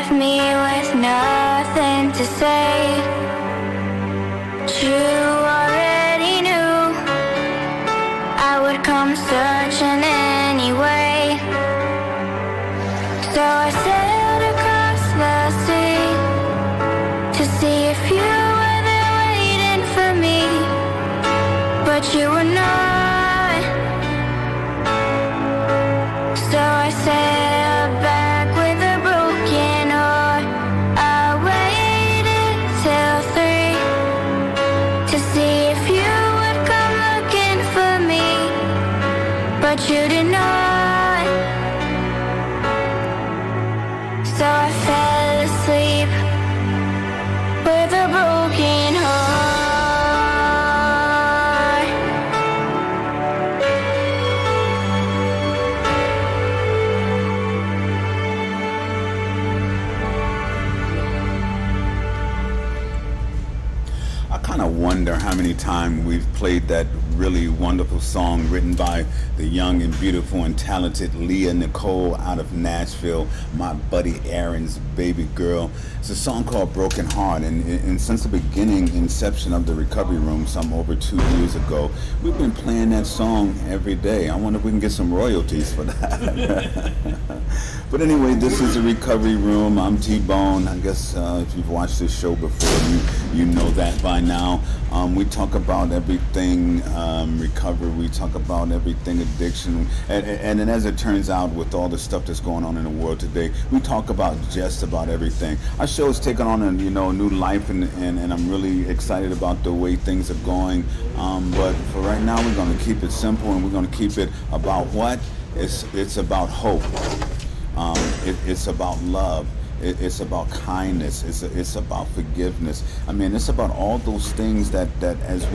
left me with nothing to say. You already knew I would come searching anyway. So I sailed across the sea to see if you were there waiting for me, but you were not. So I sailed back with a broken heart. I waited till 3 to see if you would come looking for me, but you did not. So I fell asleep with a broken heart. I kind of wonder how many times we've played that really wonderful song written by the young and beautiful and talented Leah Nicole out of Nashville, my buddy Aaron's baby girl. It's a song called Broken Heart, and since the beginning, inception of the Recovery Room some over 2 years ago, we've been playing that song every day. I wonder if we can get some royalties for that. But anyway, this is the Recovery Room. I'm T-Bone. I guess if you've watched this show before, you know that by now. We talk about everything recovery. We talk about everything addiction. And then as it turns out, with all the stuff that's going on in the world today, we talk about just about everything. Our show has taken on a new life, and I'm really excited about the way things are going. But for right now, we're going to keep it simple, and we're going to keep it about what? It's about hope. It's about love. It's about kindness. It's about forgiveness. I mean, it's about all those things that as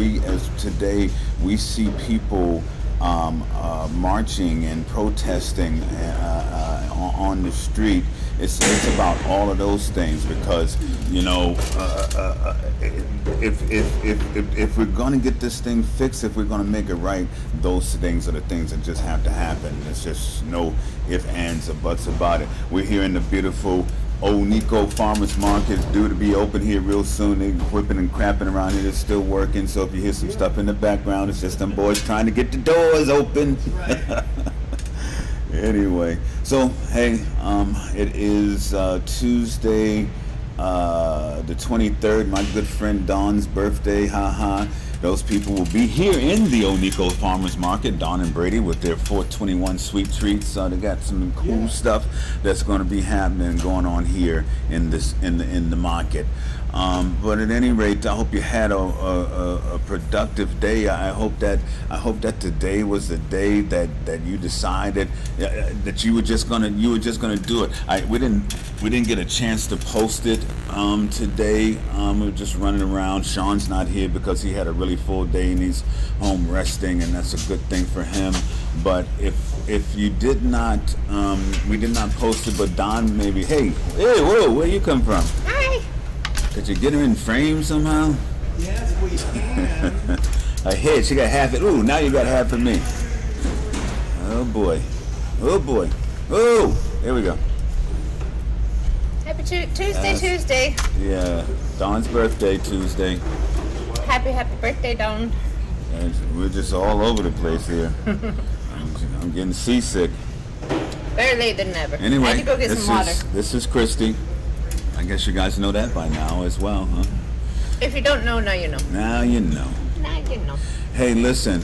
today we see people marching and protesting on the street. It's about all of those things, because if we're going to get this thing fixed, if we're going to make it right, those things are the things that just have to happen. There's just no ifs, ands, or buts about it. We're here in the beautiful Oneiko Farmers Market. It's due to be open here real soon. They're whipping and crapping around here. It's still working, so if you hear some stuff in the background, it's just them boys trying to get the doors open. Anyway, so hey, it is Tuesday, the 23rd, my good friend Dawn's birthday. Haha. Those people will be here in the Oneiko Farmers Market, Dawn and Brady, with their 421 sweet treats. They got some cool stuff that's going to be happening, going on here in the market. But at any rate, I hope you had a productive day. I hope that today was the day that you decided that you were just gonna do it. We didn't get a chance to post it today. We were just running around. Sean's not here because he had a really full day and he's home resting, and that's a good thing for him. But if you did not, we did not post it. But Don, maybe, hey, whoa, where you come from? Hi. Could you get her in frame somehow? Yes, we can. A head, she got half it. Ooh, now you got half of me. Oh boy. Oh boy. Oh, there we go. Happy Tuesday. Yeah, Dawn's birthday Tuesday. Happy birthday, Dawn. And we're just all over the place here. I'm getting seasick. Better late than never. Anyway, I had to go get some water. This is Christy. I guess you guys know that by now as well, huh? If you don't know, now you know. Now you know. Now you know. Hey, listen.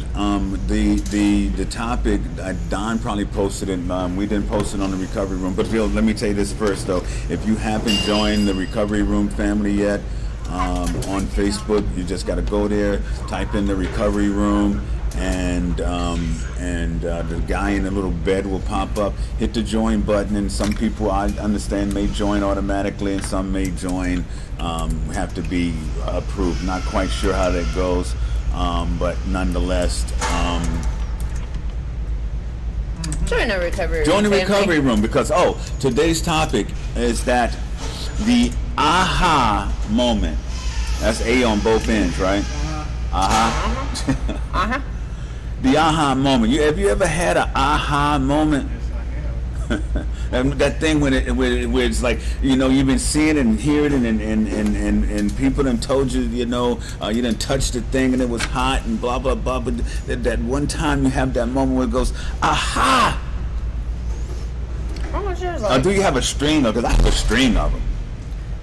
The topic, Don probably posted it. We didn't post it on the Recovery Room, but let me tell you this first, though. If you haven't joined the Recovery Room family yet on Facebook, you just got to go there, type in the Recovery Room, and the guy in the little bed will pop up. Hit the join button, and some people, I understand, may join automatically, and some may join have to be approved. Not quite sure how that goes, but nonetheless, join the recovery room. join the family. Recovery Room, because today's topic is that the aha moment. That's A on both ends, right? Uh-huh. The aha moment. Have you ever had an aha moment? That thing when where it's like, you've been seeing it and hearing it, and people done told you, you done touched the thing and it was hot and blah blah blah. But that one time you have that moment where it goes, aha. How much yours like? Do you have a string of? Because I have a string of them.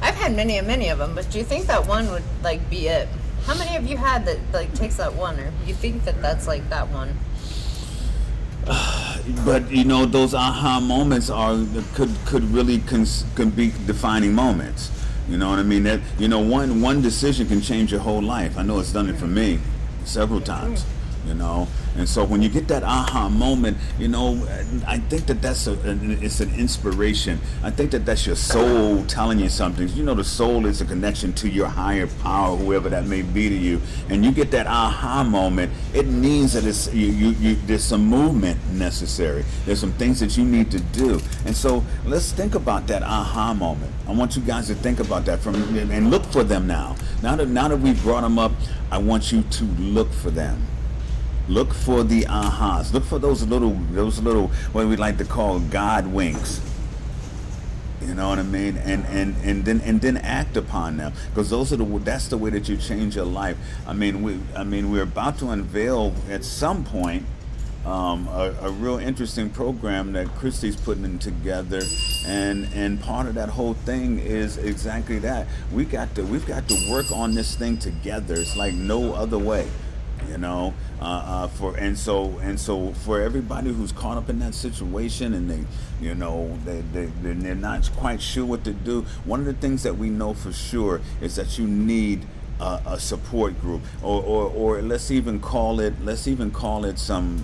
I've had many of them, but do you think that one would like be it? How many have you had that like takes that one, or you think that that's like that one? But those aha moments could really can be defining moments. You know what I mean? That one decision can change your whole life. I know it's done it for me several times. And so when you get that aha moment, I think that it's an inspiration. I think that that's your soul telling you something. The soul is a connection to your higher power, whoever that may be to you. And you get that aha moment, it means that it's there's some movement necessary. There's some things that you need to do. And so let's think about that aha moment. I want you guys to think about that and look for them now. Now that we've brought them up, I want you to look for them. Look for the ahas. Look for those little what we like to call God winks. You know what I mean? And then act upon them, because that's the way that you change your life. We're about to unveil at some point a real interesting program that Christy's putting together, and part of that whole thing is exactly that. We've got to work on this thing together. It's like no other way. So for everybody who's caught up in that situation and they're not quite sure what to do, one of the things that we know for sure is that you need a support group, or let's even call it some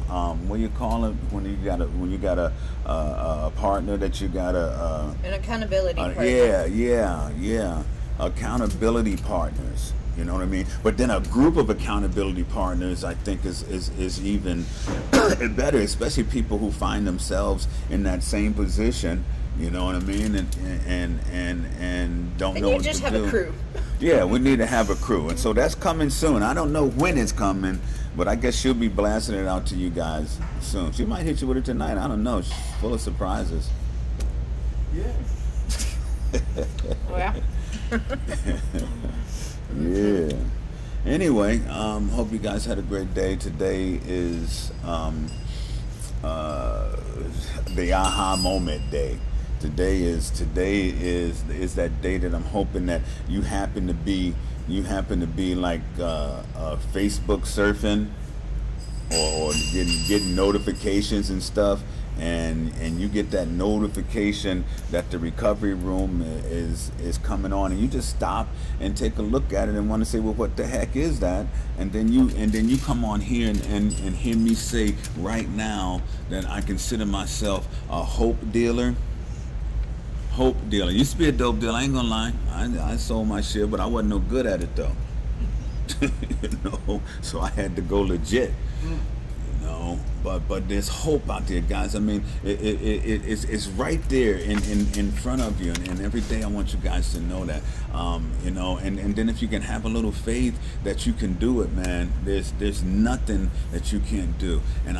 what do you call it when you got a partner that you got an accountability partner. Yeah, accountability partners. You know what I mean? But then a group of accountability partners, I think, is even better, especially people who find themselves in that same position. You know what I mean? And don't know what to do. And you just have a crew. Yeah, we need to have a crew, and so that's coming soon. I don't know when it's coming, but I guess she'll be blasting it out to you guys soon. She might hit you with it tonight. I don't know. She's full of surprises. Yeah. Yeah. Yeah. Anyway, hope you guys had a great day. Today is the aha moment day. Today is that day that I'm hoping that you happen to be like Facebook surfing or getting notifications and stuff. And you get that notification that the recovery room is coming on, and you just stop and take a look at it and want to say, well, what the heck is that? And then you come on here and hear me say right now that I consider myself a hope dealer. Hope dealer. Used to be a dope dealer. I ain't gonna lie. I sold my shit, but I wasn't no good at it though. So I had to go legit. But there's hope out there, guys. It's right there in front of you, and every day I want you guys to know that, and then if you can have a little faith that you can do it, man, there's nothing that you can't do. And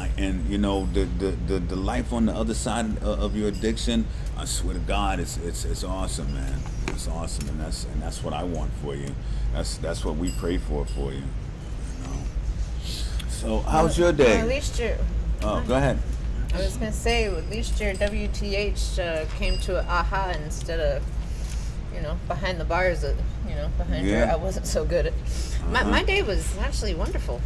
the life on the other side of your addiction, I swear to God, it's awesome, man. It's awesome, and that's what I want for you. That's what we pray for you. So, how's your day? Well, at least Oh, go ahead. I was gonna say, at least your WTH came to an aha instead of, behind the bars. Behind Yeah. her, I wasn't so good at. My day was actually wonderful.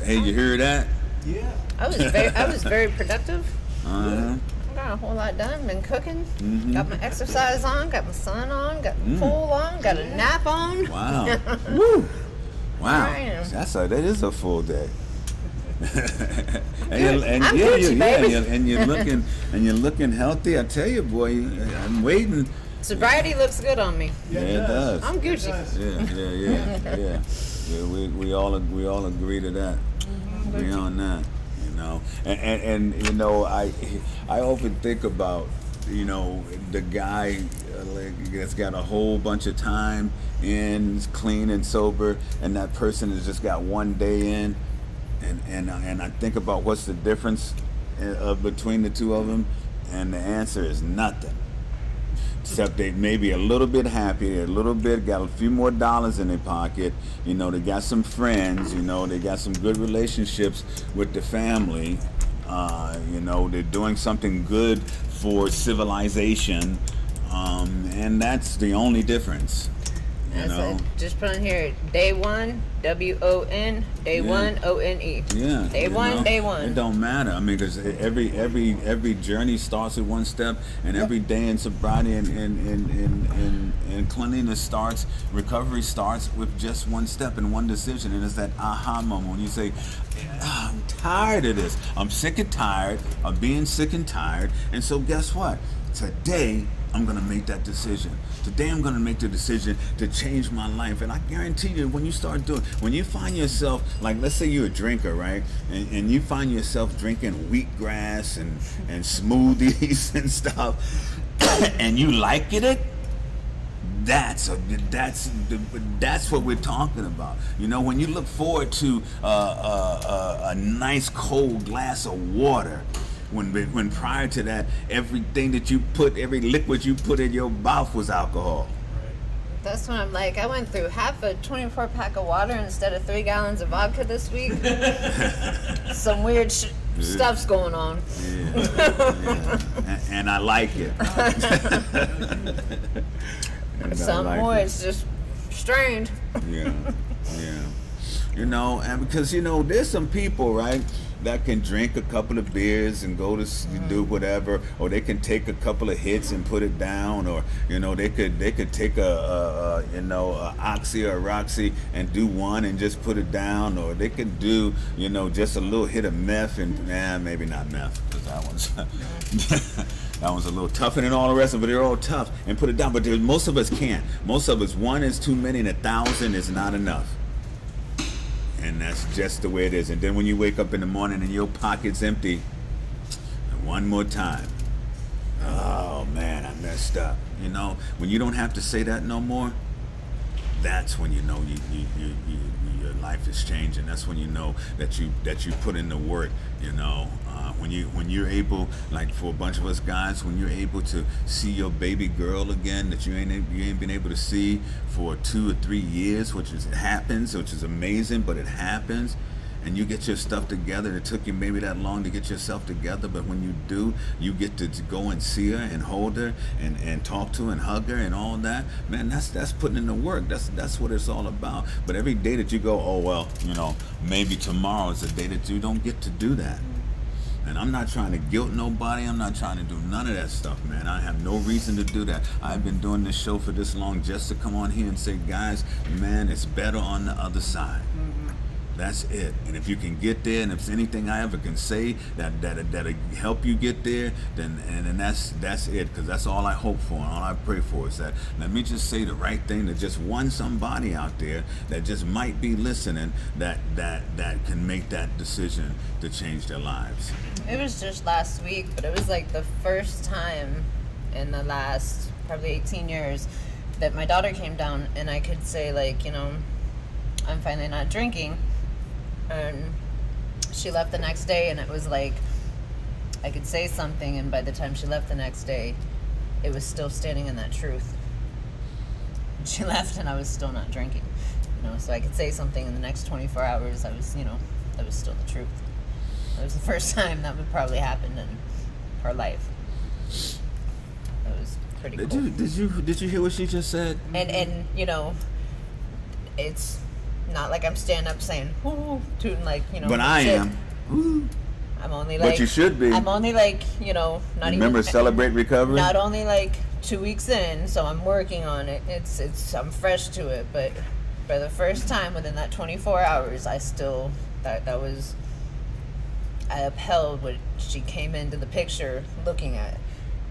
Hey, you hear that? Yeah. I was very productive. Uh-huh. I got a whole lot done. Been cooking. Mhm. Got my exercise on. Got my sun on. Got my pool on. Got a nap on. Wow. Woo. Wow. I am. That is a full day. I'm Gucci, baby. And you're looking healthy. I tell you, boy, I'm waiting. Sobriety looks good on me. Yeah, it does. I'm Gucci. Yeah. We all agree to that. Agree on that. And I often think about the guy that's got a whole bunch of time in, is clean and sober, and that person has just got one day in, and I think about what's the difference between the two of them, And the answer is nothing. Except they may be a little bit happy, a little bit, got a few more dollars in their pocket. You know, they got some friends, you know, they got some good relationships with the family. You know, they're doing something good for civilization. And that's the only difference. You know? Just put on here, day one, WON, day one, ONE. Yeah. Day you one, know, day one. It don't matter. I mean, because every journey starts with one step, and every day in sobriety and cleanliness starts, recovery starts with just one step and one decision, and it's that aha moment when you say, I'm tired of this. I'm sick and tired of being sick and tired, and so guess what? Today, I'm going to make that decision. Today I'm going to make the decision to change my life. And I guarantee you, when you find yourself, like let's say you're a drinker, right? And you find yourself drinking wheatgrass and smoothies and stuff, and you like it, that's what we're talking about. You know, when you look forward to a nice cold glass of water, when prior to that, everything that you put, every liquid you put in your mouth was alcohol. That's when I'm like, I went through half a 24-pack of water instead of 3 gallons of vodka this week. Some weird stuff's going on. Yeah. And I like it. Some more, it's just strained. Yeah. You know, and because, you know, there's some people, right, that can drink a couple of beers and go to do whatever, or they can take a couple of hits and put it down, or you know they could take a Oxy or a Roxy and do one and just put it down, or they could do just a little hit of meth and maybe not meth because that one's that one's a little tougher than all the rest of them, but they're all tough and put it down. But most of us can't. Most of us, one is too many and 1,000 is not enough. And that's just the way it is. And then when you wake up in the morning and your pocket's empty, and one more time, oh man, I messed up. You know, when you don't have to say that no more, that's when you know your life is changing. That's when you know that you put in the work. You know, when you're able, like for a bunch of us guys, when you're able to see your baby girl again that you ain't been able to see for 2 or 3 years, which happens, which is amazing, but it happens. And you get your stuff together. It took you maybe that long to get yourself together, but when you do, you get to go and see her and hold her and talk to her and hug her and all that. Man, that's putting in the work. That's what it's all about. But every day that you go, oh well, maybe tomorrow is a day that you don't get to do that. And I'm not trying to guilt nobody. I'm not trying to do none of that stuff, man. I have no reason to do that. I've been doing this show for this long just to come on here and say, guys, man, it's better on the other side. That's it. And if you can get there, and if there's anything I ever can say that'll help you get there, then that's it. Because that's all I hope for and all I pray for is that let me just say the right thing to just one somebody out there that just might be listening that can make that decision to change their lives. It was just last week, but it was like the first time in the last probably 18 years that my daughter came down and I could say, like, I'm finally not drinking. And she left the next day, and it was like I could say something, and by the time she left the next day, it was still standing in that truth. She left, and I was still not drinking. So I could say something in the next 24 hours. I was, that was still the truth. It was the first time that would probably happen in her life. That was pretty cool. Did you hear what she just said? And it's not like I'm standing up saying, whoo, tooting like, But I shit. am. Woo. I'm only like. But you should be. I'm only like, not Remember, even. celebrate recovery? Not only like 2 weeks in, so I'm working on it. I'm fresh to it, but for the first time within that 24 hours, I still, I upheld what she came into the picture looking at,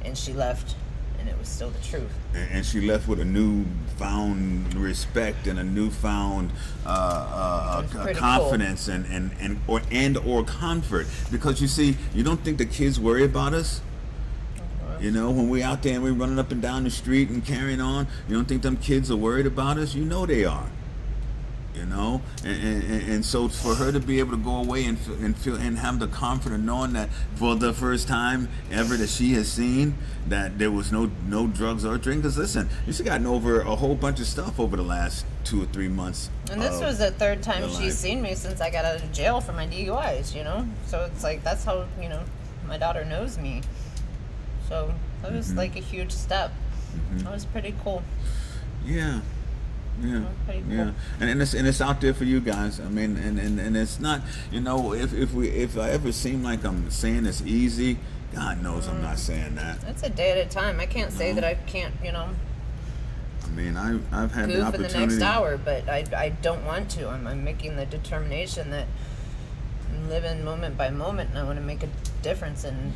and she left. And it was still the truth. And she left with a newfound respect and a newfound confidence cool. and or comfort. Because you see, you don't think the kids worry about us? When we out there and we're running up and down the street and carrying on, you don't think them kids are worried about us? You know they are. you know, and so for her to be able to go away and feel and have the comfort of knowing that for the first time ever that she has seen that there was no drugs or drink. Because listen, she's gotten over a whole bunch of stuff over the last 2 or 3 months. And this was the third time her she's life. seen me since I got out of jail for my DUIs, you know? So it's like, that's how, you know, my daughter knows me. So that was like a huge step. That was pretty cool. Yeah. Yeah, pretty cool. yeah, and it's out there for you guys. I mean, and it's not, you know, if I ever seem like I'm saying it's easy, God knows I'm not saying that. It's a day at a time. I can't say that I can't, you know, I mean, I've had the goof in the opportunity. next hour, but I don't want to. I'm making the determination that I'm living moment by moment, and I want to make a difference and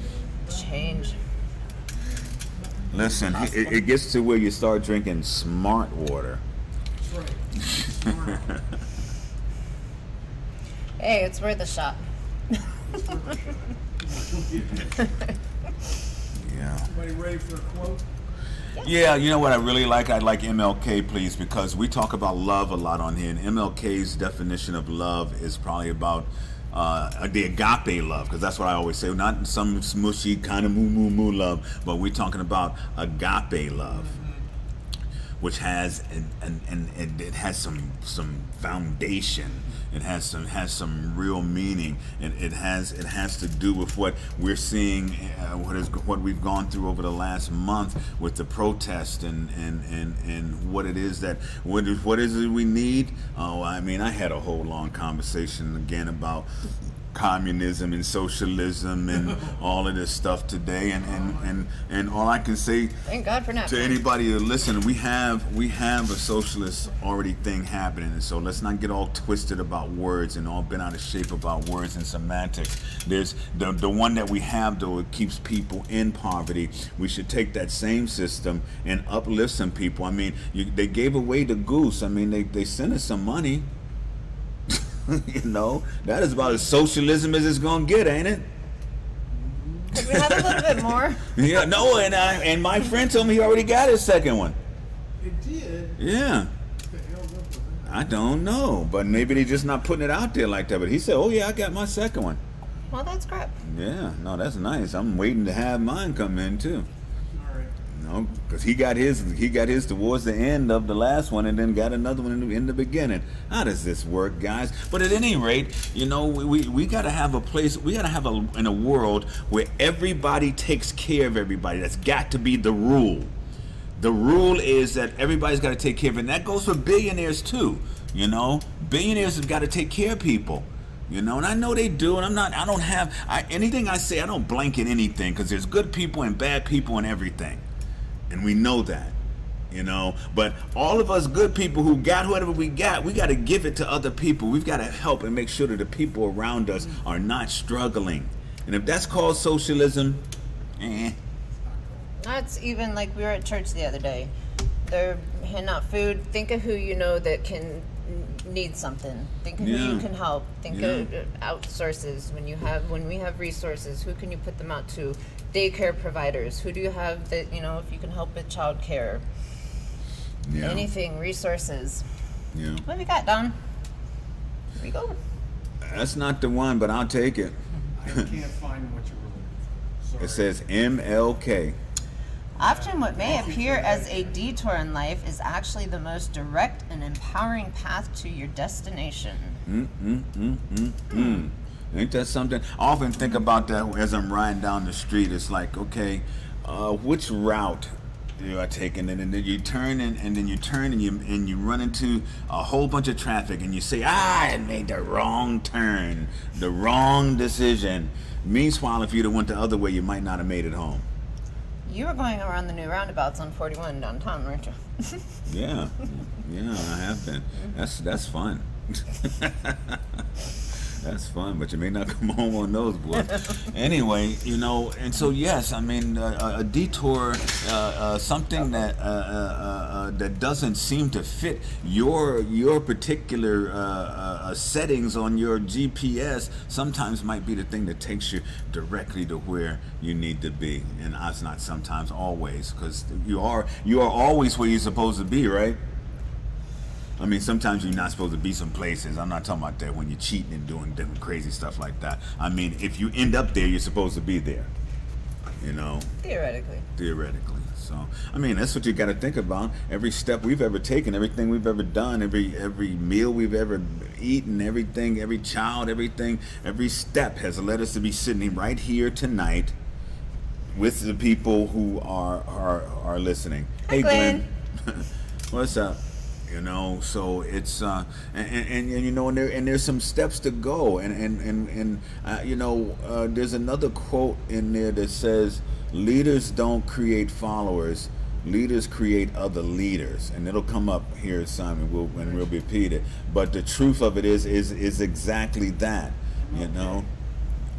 change. Listen, it gets to where you start drinking smart water. That's right. Hey, it's worth a shot. Yeah. Everybody ready for a quote? Yeah, you know what I really like? I like MLK, please, because we talk about love a lot on here, and MLK's definition of love is probably about the agape love, because that's what I always say, not some smushy kind of moo love, but we're talking about agape love, which has and it has some foundation. It has some real meaning, and it has to do with what we're seeing, what we've gone through over the last month with the protest and what it is that what is it we need. Oh, I mean, I had a whole long conversation again about communism and socialism and all of this stuff today, and all I can say Thank God for to napkins. anybody that listen, we have a socialist already thing happening, and so let's not get all twisted about words and all bent out of shape about words and semantics. There's the one that we have, though, it keeps people in poverty. We should take that same system and uplift some people. I mean, they gave away the goose. I mean, they sent us some money. You know, that is about as socialism as it's gonna get, ain't it? Could we have a little bit more? Yeah, no, and my friend told me he already got his second one. It did. Yeah. The hell's up with that? I don't know, but maybe they're just not putting it out there like that. But he said, "Oh yeah, I got my second one." Well, that's crap. Yeah, no, that's nice. I'm waiting to have mine come in too. All right. No, because he got his towards the end of the last one, and then got another one in the beginning. How does this work, guys? But at any rate, you know, we got to have a place. We got to have in a world where everybody takes care of everybody. That's got to be the rule. The rule is that everybody's got to take care of it, and that goes for billionaires too. You know, billionaires have got to take care of people. You know, and I know they do, and anything I say, I don't blanket anything, because there's good people and bad people and everything. And we know that, you know, but all of us good people who got whatever we got to give it to other people. We've got to help and make sure that the people around us are not struggling. And if that's called socialism, That's even like we were at church the other day. They're handing out food. Think of who you know that can need something. Think of who Yeah. you can help. Think Yeah. of outsources. When we have resources, who can you put them out to? Daycare providers. Who do you have that, you know, if you can help with child care? yeah, Anything, resources. yeah. What we got, Don? Here we go. That's not the one, but I'll take it. I can't find what you're looking for. Sorry. It says MLK. Often what may appear as a detour in life is actually the most direct and empowering path to your destination. Ain't that something? I often think about that as I'm riding down the street. It's like, okay, which route you are taking, and then you turn and then you turn and you run into a whole bunch of traffic, and you say, I made the wrong turn, the wrong decision. Meanwhile, if you'd have went the other way, you might not have made it home. You were going around the new roundabouts on 41 downtown, weren't you? Yeah, yeah, I have been. That's fun. That's fun, but you may not come home on those, boy. Anyway, you know, and so yes, I mean, a detour, something that that doesn't seem to fit your particular settings on your GPS, sometimes might be the thing that takes you directly to where you need to be, and that's not sometimes, always, because you are always where you're supposed to be, right? I mean, sometimes you're not supposed to be some places. I'm not talking about that when you're cheating and doing different crazy stuff like that. I mean, if you end up there, you're supposed to be there. You know, theoretically. So, I mean, that's what you got to think about. Every step we've ever taken, everything we've ever done, every meal we've ever eaten, everything, every child, everything, every step has led us to be sitting right here tonight with the people who are listening. Hi, Hey, Glenn. What's up? You know, so it's and you know, and there's some steps to go, and you know, there's another quote in there that says, "Leaders don't create followers, leaders create other leaders," and it'll come up here, Simon. We'll repeat it. But the truth of it is exactly that. You know.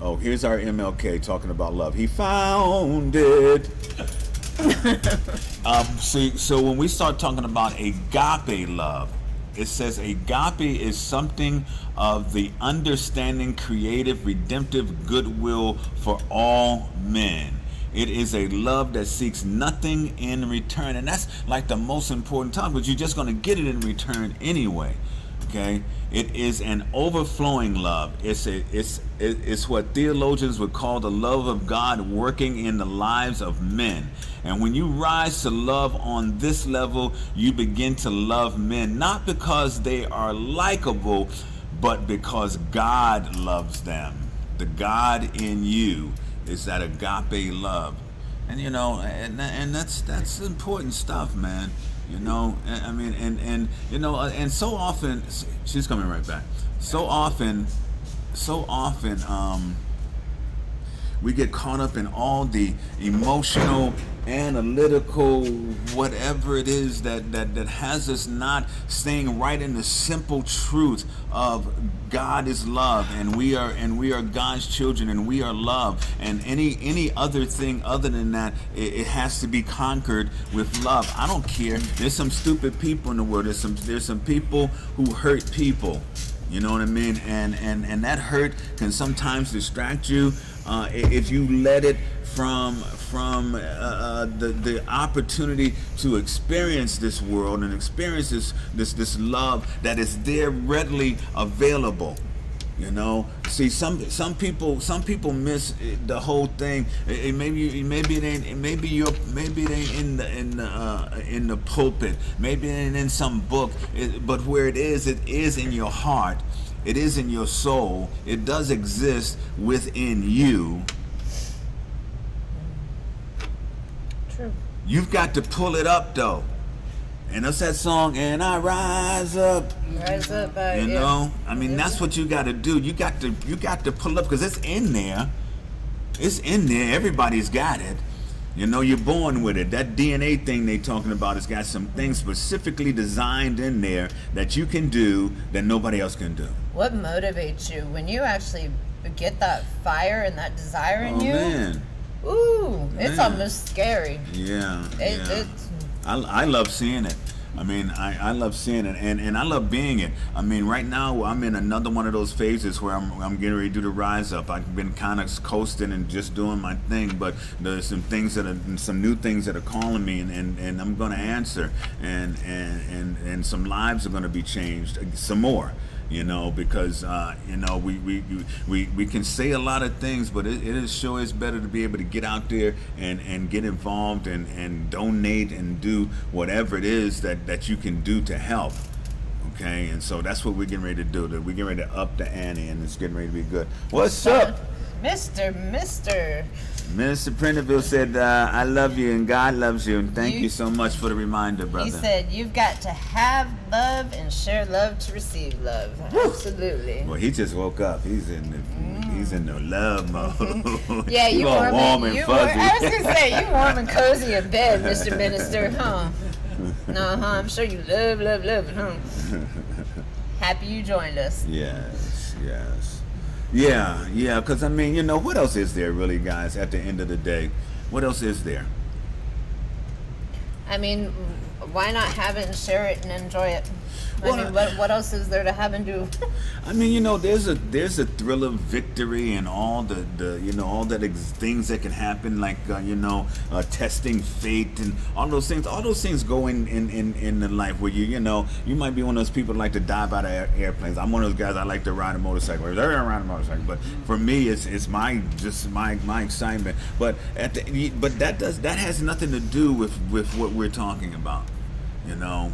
Oh, here's our MLK talking about love. He found it. See, so when we start talking about agape love, it says agape is something of the understanding, creative, redemptive goodwill for all men. It is a love that seeks nothing in return, and that's like the most important time, because you're just going to get it in return anyway. Okay, it is an overflowing love. It's what theologians would call the love of God working in the lives of men. And when you rise to love on this level, you begin to love men, not because they are likable, but because God loves them. The God in you is that agape love. And you know, and that's important stuff, man. You know, I mean, and you know, and so often, she's coming right back. So often, we get caught up in all the emotional, analytical, whatever it is that has us not staying right in the simple truth of God is love, and we are God's children, and we are love, and any other thing other than that, it has to be conquered with love. I don't care. There's some stupid people in the world. There's some people who hurt people. You know what I mean? And that hurt can sometimes distract you if you let it from the opportunity to experience this world and experience this love that is there readily available. You know, see, some people miss the whole thing. Maybe it ain't in the pulpit. Maybe it ain't in some book. But where it is in your heart. It is in your soul. It does exist within you. True. You've got to pull it up, though. And that's that song, "And I Rise Up." Rise up, You know, I mean, that's what you got to do. You got to pull up, because it's in there. It's in there. Everybody's got it. You know, you're born with it. That DNA thing they talking about has got some things specifically designed in there that you can do that nobody else can do. What motivates you when you actually get that fire and that desire in you? Man. Ooh, it's Man. almost scary. Yeah. It's I love seeing it. I mean, I love seeing it, and I love being it. I mean, right now I'm in another one of those phases where I'm getting ready to do the rise up. I've been kind of coasting and just doing my thing, but there's some new things that are calling me, and I'm going to answer, and some lives are going to be changed, some more. You know, because you know, we can say a lot of things, but it sure is better to be able to get out there and get involved and donate and do whatever it is that you can do to help. Okay, and so that's what we're getting ready to do. We're getting ready to up the ante, and it's getting ready to be good. What's up? Mr. Minister Prenderville said, "I love you and God loves you, and thank you so much for the reminder, brother." He said, "You've got to have love and share love to receive love." Absolutely. Well, he just woke up. He's in the love mode. Yeah, He you all warm warm and fuzzy. I was gonna say you warm and cozy in bed, Mr. Minister, huh? I'm sure you love, huh? Happy you joined us. Yes. Yeah, because I mean, you know, what else is there really, guys, at the end of the day? What else is there? I mean, why not have it and share it and enjoy it? Well, I mean, what else is there to have and do? I mean, you know, there's a thrill of victory and all the you know, all that things that can happen, like you know, testing fate and all those things. All those things go in the life where you know, you might be one of those people that like to dive out of airplanes. I'm one of those guys. I like to ride a motorcycle. I ride a motorcycle, but for me, it's my excitement. But that has nothing to do with what we're talking about. You know,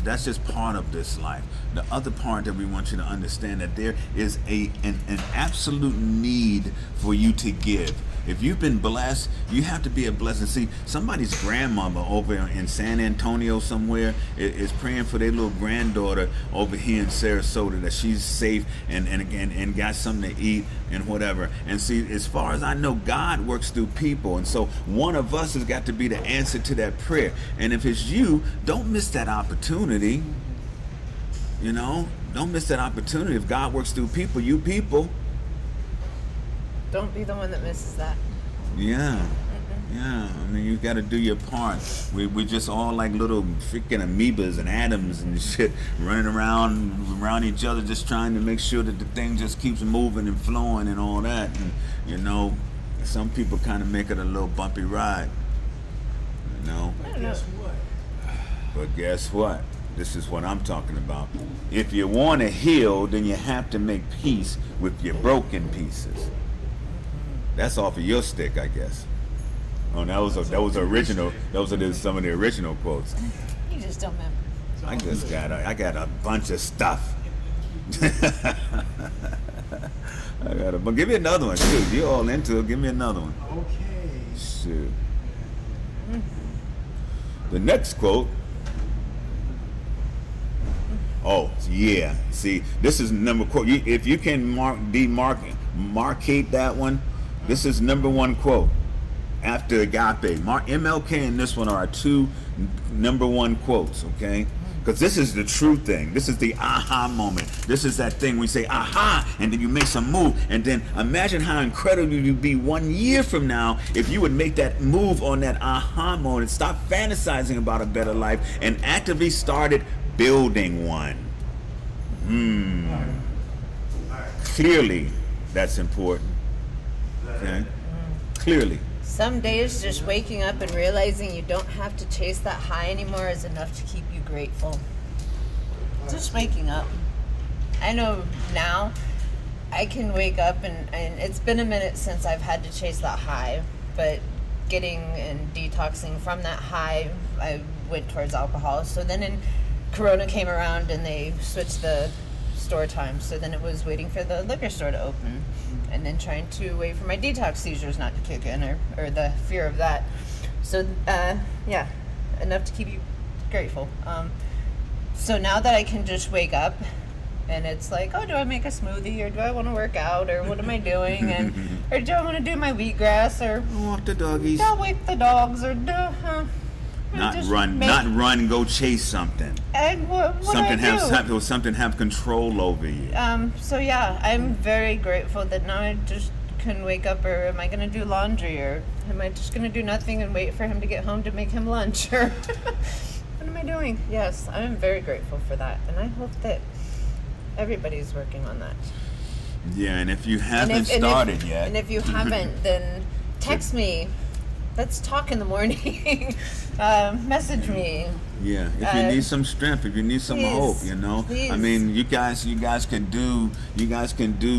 that's just part of this life. The other part that we want you to understand, that there is an absolute need for you to give. If you've been blessed, you have to be a blessing. See, somebody's grandmother over in San Antonio somewhere is praying for their little granddaughter over here in Sarasota, that she's safe and got something to eat and whatever. And see, as far as I know, God works through people. And so one of us has got to be the answer to that prayer. And if it's you, don't miss that opportunity. You know, don't miss that opportunity. If God works through people, you people. Don't be the one that misses that. Yeah. Yeah, I mean, you got to do your part. We just all like little freaking amoebas and atoms and shit, running around each other, just trying to make sure that the thing just keeps moving and flowing and all that. And you know, some people kind of make it a little bumpy ride. You know. But guess what? But guess what? This is what I'm talking about. If you want to heal, then you have to make peace with your broken pieces. That's off of your stick, I guess. Oh, that was original. Those are some of the original quotes. You just don't remember. I got a bunch of stuff. But give me another one, too. You're all into it. Give me another one. Okay. Shoot. The next quote. Oh yeah. See, this is number quote. If you can demarcate that one, this is number one quote after agape. MLK and this one are our two number one quotes. Okay. Because this is the true thing. This is the aha moment. This is that thing we say aha, and then you make some move. And then imagine how incredible you'd be 1 year from now if you would make that move on that aha moment. Stop fantasizing about a better life and actively started building one. Clearly, that's important. Okay? Clearly. Some days just waking up and realizing you don't have to chase that high anymore is enough to keep you grateful. Just waking up. I know now I can wake up and it's been a minute since I've had to chase that high, but getting and detoxing from that high, I went towards alcohol. So then Corona came around and they switched the store time. So then it was waiting for the liquor store to open. And then trying to wait for my detox seizures not to kick in, or the fear of that. So, yeah, enough to keep you grateful. So now that I can just wake up, and it's like, oh, do I make a smoothie, or do I want to work out, or what am I doing, or do I want to do my wheatgrass, or walk the doggies, I'll wake the dogs, or not run, go chase something. And Something have control over you. So yeah, I'm very grateful that now I just can wake up, or am I going to do laundry, or am I just going to do nothing and wait for him to get home to make him lunch, or what am I doing? Yes, I'm very grateful for that, and I hope that everybody's working on that. Yeah, and if you haven't started yet. And if you haven't, then text me. Let's talk in the morning. Message me. Yeah, if you need some strength, if you need some hope, you know. Please. I mean, you guys can do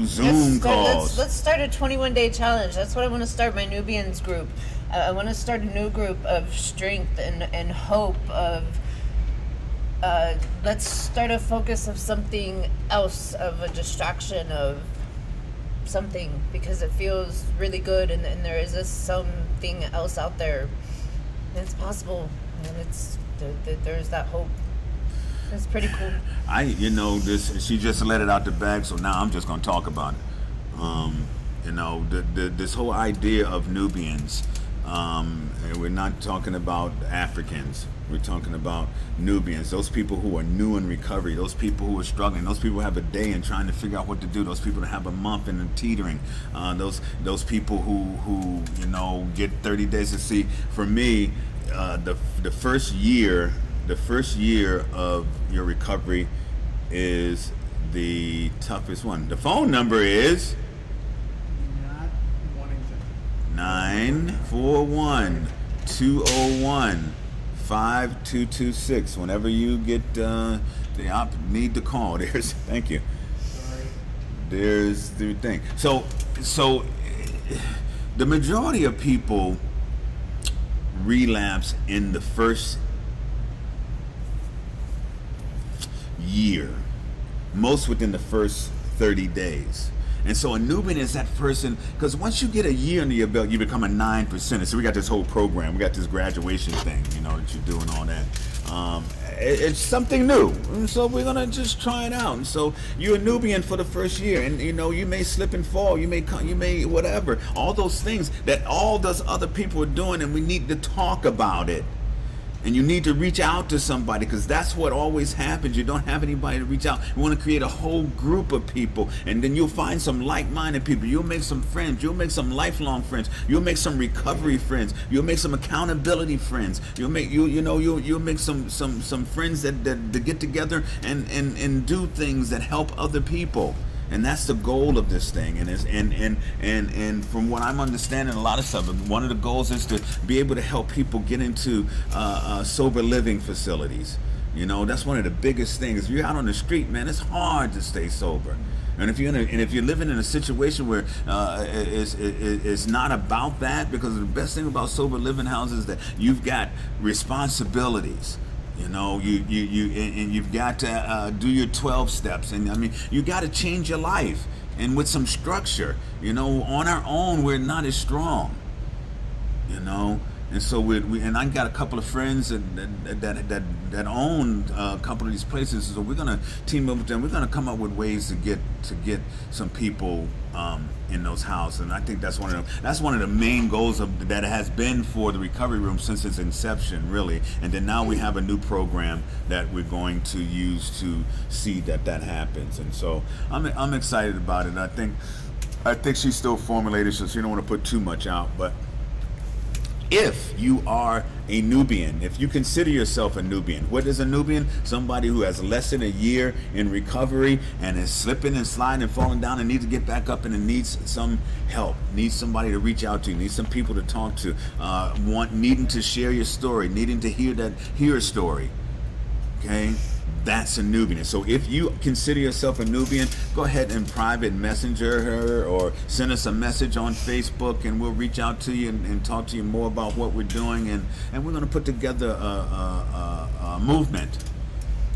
Zoom calls. Let's start a 21-day challenge. That's what I want to start my Nubians group. I want to start a new group of strength and hope of. Let's start a focus of something else, of a distraction of something, because it feels really good, and there is something else out there, and it's possible, and there's that hope. It's pretty cool. She just let it out the bag, so now I'm just gonna talk about it. This whole idea of Nubians, and we're not talking about Africans. We're talking about Nubians, those people who are new in recovery, those people who are struggling, those people who have a day and trying to figure out what to do, those people that have a month and are teetering, those people who get 30 days to see. For me, the first year the first year of your recovery is the toughest one. The phone number is Not wanting to. 941-201-5226. Whenever you get need to call, there's thank you. Sorry. There's the thing. So the majority of people relapse in the first year, most within the first 30 days. And so a Nubian is that person, because once you get a year under your belt, you become a 9%. So we got this whole program, we got this graduation thing, that you do and all that. It's something new, and so we're gonna just try it out. And so you're a Nubian for the first year, and you may slip and fall, you may whatever, all those things that all those other people are doing, and we need to talk about it. And you need to reach out to somebody, because that's what always happens. You don't have anybody to reach out. You want to create a whole group of people, and then you'll find some like-minded people. You'll make some friends. You'll make some lifelong friends. You'll make some recovery friends. You'll make some accountability friends. You'll make you'll make some friends that get together and do things that help other people. And that's the goal of this thing. And from what I'm understanding, a lot of stuff, one of the goals is to be able to help people get into sober living facilities. That's one of the biggest things. If you're out on the street, man, it's hard to stay sober. And if you're living in a situation where it's not about that, because the best thing about sober living houses is that you've got responsibilities. You've got to do your 12 steps, and you got to change your life, and with some structure. On our own we're not as strong. And so and I got a couple of friends that own a couple of these places. So we're gonna team up with them. We're gonna come up with ways to get some people in those houses. And I think that's one of the main goals that has been for the recovery room since its inception, really. And then now we have a new program that we're going to use to see that happens. And so I'm excited about it. I think she's still formulated, so she don't want to put too much out, but. If you are a Nubian, if you consider yourself a Nubian, what is a Nubian? Somebody who has less than a year in recovery and is slipping and sliding and falling down and needs to get back up and needs some help, needs somebody to reach out to, needs some people to talk to, needing to share your story, needing to hear a story. Okay? That's a Nubian. So if you consider yourself a Nubian, go ahead and private messenger her or send us a message on Facebook, and we'll reach out to you and talk to you more about what we're doing, and we're going to put together a movement.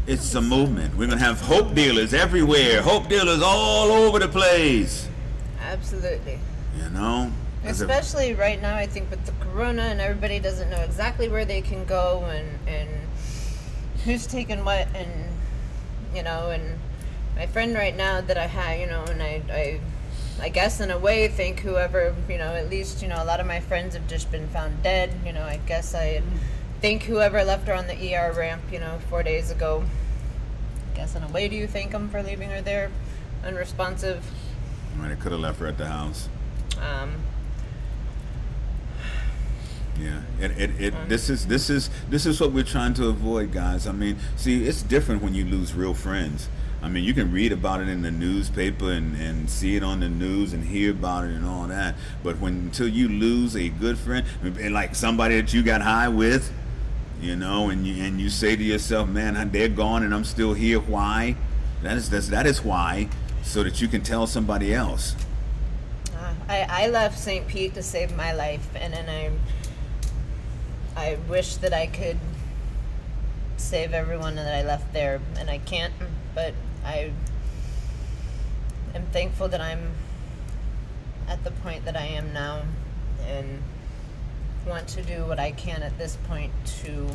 It's a movement. We're going to have hope dealers everywhere, hope dealers all over the place. Absolutely. Especially right now, I think with the corona, and everybody doesn't know exactly where they can go and who's taking what, and and my friend right now that I have, and I guess in a way thank whoever, at least, a lot of my friends have just been found dead. I guess I thank whoever left her on the ER ramp, 4 days ago. I guess in a way, do you thank them for leaving her there unresponsive? They could have left her at the house. Yeah, this is what we're trying to avoid, guys. See, it's different when you lose real friends. You can read about it in the newspaper and see it on the news and hear about it and all that. But until you lose a good friend, and like somebody that you got high with, and you say to yourself, man, they're gone and I'm still here. Why? That is why, so that you can tell somebody else. I left St. Pete to save my life, and then I wish that I could save everyone that I left there, and I can't, but I am thankful that I'm at the point that I am now, and want to do what I can at this point to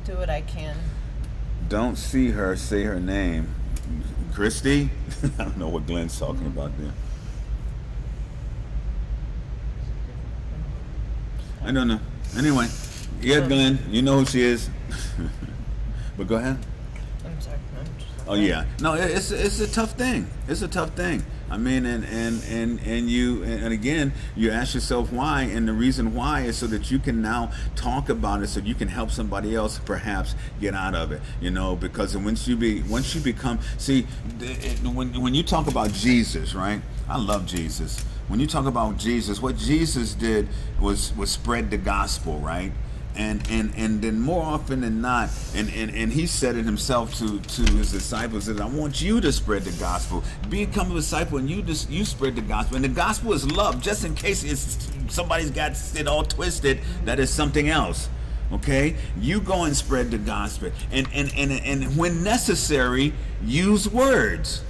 do what I can. Don't see her, say her name. Christy? I don't know what Glenn's talking about there. I don't know. Anyway, yeah, Glenn, you know who she is. But go ahead. I'm sorry. Oh yeah, no, it's a tough thing. It's a tough thing. I mean, and you, and again, you ask yourself why, and the reason why is so that you can now talk about it, so you can help somebody else perhaps get out of it. You know, because once you become, see, when you talk about Jesus, right? I love Jesus. When you talk about Jesus, what Jesus did was spread the gospel, right? And then more often than not, and he said it himself to his disciples, that I want you to spread the gospel. Become a disciple, and you spread the gospel. And the gospel is love, just in case somebody's got it all twisted, that is something else. Okay? You go and spread the gospel. And when necessary, use words.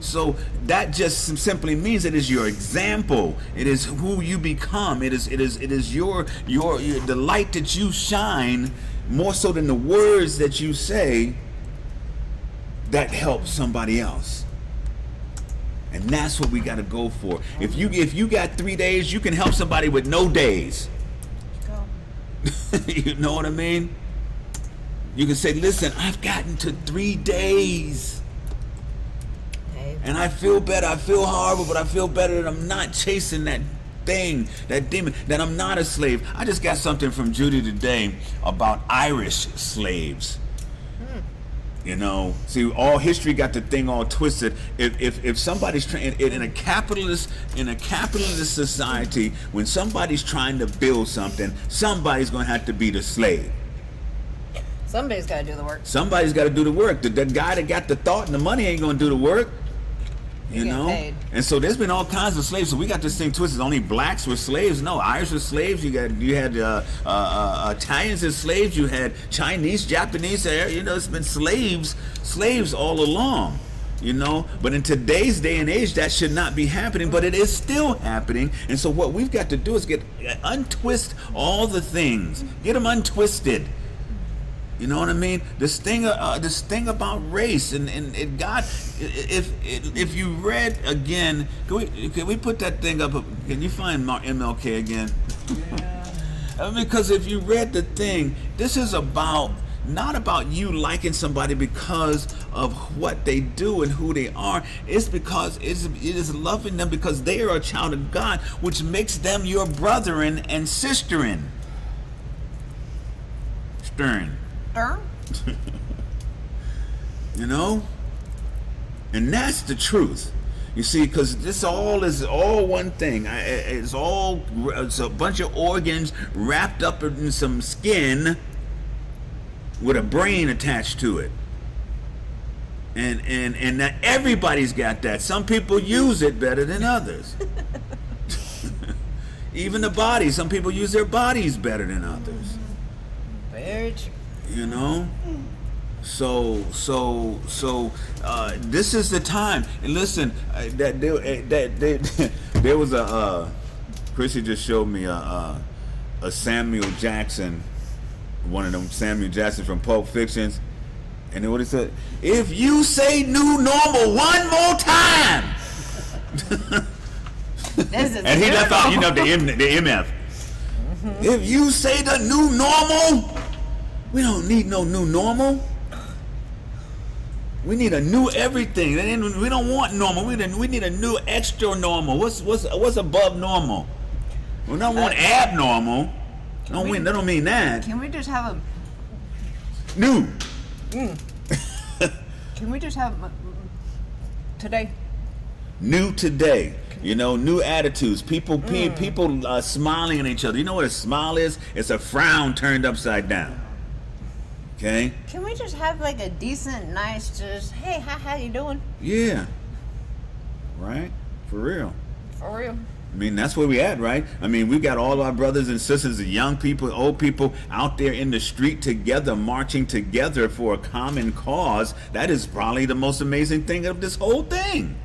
So that just simply means it is your example. It is who you become. It is your the light that you shine, more so than the words that you say, that helps somebody else. And that's what we got to go for. If you got 3 days, you can help somebody with no days. You know what I mean? You can say, listen, I've gotten to 3 days. And I feel better. I feel horrible, but I feel better that I'm not chasing that thing, that demon, that I'm not a slave. I just got something from Judy today about Irish slaves. You know, see, all history got the thing all twisted. If somebody's trying in a capitalist society, when somebody's trying to build something, somebody's going to have to be the slave. Somebody's got to do the work. Somebody's got to do the work. The guy that got the thought and the money ain't going to do the work. You know, and so there's been all kinds of slaves. So we got this thing twisted. Only blacks were slaves. No, Irish were slaves. You had Italians as slaves. You had Chinese, Japanese. You know, it's been slaves all along. You know, but in today's day and age, that should not be happening. But it is still happening. And so what we've got to do is untwist all the things. Get them untwisted. You know what I mean? This thing about race and God. If you read again, can we put that thing up? Can you find MLK again? Yeah. Because if you read the thing, this is not about you liking somebody because of what they do and who they are. It's because it is loving them because they are a child of God, which makes them your brethren and sisterin. Stern. You know, and that's the truth. You see, because this all is all one thing. It's a bunch of organs wrapped up in some skin with a brain attached to it. And that everybody's got that. Some people use it better than others. Even the body. Some people use their bodies better than others. Very true. You know, so this is the time. And listen, there was Chrissy just showed me a Samuel Jackson, one of them Samuel Jackson from Pulp Fiction, and what he said: "If you say new normal one more time," and he left out, you know, the MF. Mm-hmm. If you say the new normal. We don't need no new normal. We need a new everything. We don't want normal. We need a new extra normal. What's above normal? We don't want abnormal. That don't mean that. Can we just have a new? Can we just have today? New today. You know, new attitudes. People smiling at each other. You know what a smile is? It's a frown turned upside down. Okay. Can we just have like a decent, nice, just, hey, how you doing? Yeah. Right? For real. For real. I mean, that's where we at, right? I mean, we got all our brothers and sisters, young people, old people out there in the street together, marching together for a common cause. That is probably the most amazing thing of this whole thing.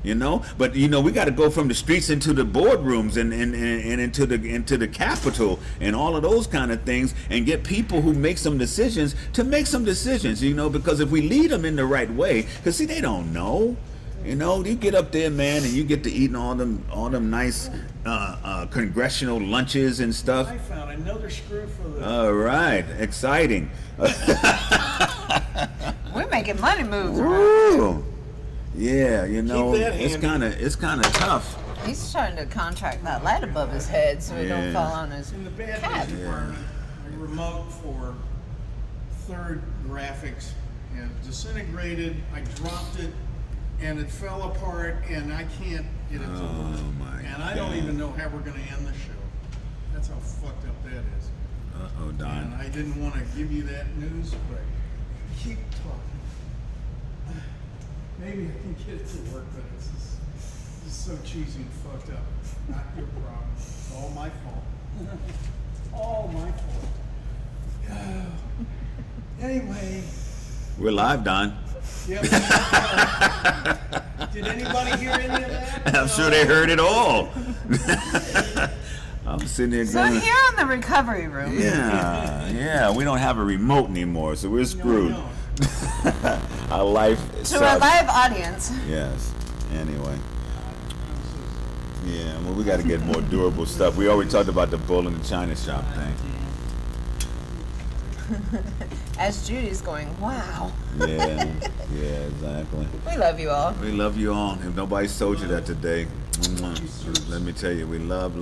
You know, but you know, we got to go from the streets into the boardrooms and into the Capitol and all of those kind of things, and get people who make some decisions to make some decisions. You know, because if we lead them in the right way, because see, they don't know. You know, you get up there, man, and you get to eating all them nice congressional lunches and stuff. I found another screw for the. All right, exciting. We're making money moves. Ooh. Yeah, you know, that it's handy. kind of tough. He's trying to contract that light above his head so it don't Yeah. fall on his In the bad cap. news department, a remote for third graphics has disintegrated. I dropped it and it fell apart and I can't get it to work. Oh my And I don't God. even know how we're gonna end the show. That's how fucked up that is. Uh-oh, And Don. I didn't want to give you that news, but keep talking. Maybe I can get it to work, but it's just so cheesy and fucked up. Not your problem. It's all my fault. All my fault. Anyway, We're live, Don. yeah. Did anybody hear any of that? I'm sure they heard it all. I'm sitting there So going, here on the recovery room, yeah, we don't have a remote anymore, so we're No, screwed. no. Our life to our sucks. live audience, Yes. Anyway. Yeah, well, we got to get more durable stuff. We already talked about the bull in the china shop thing. as Judy's going, wow, Yeah, exactly. we love you all. We love you all. If nobody's told you that today, let me tell you, we love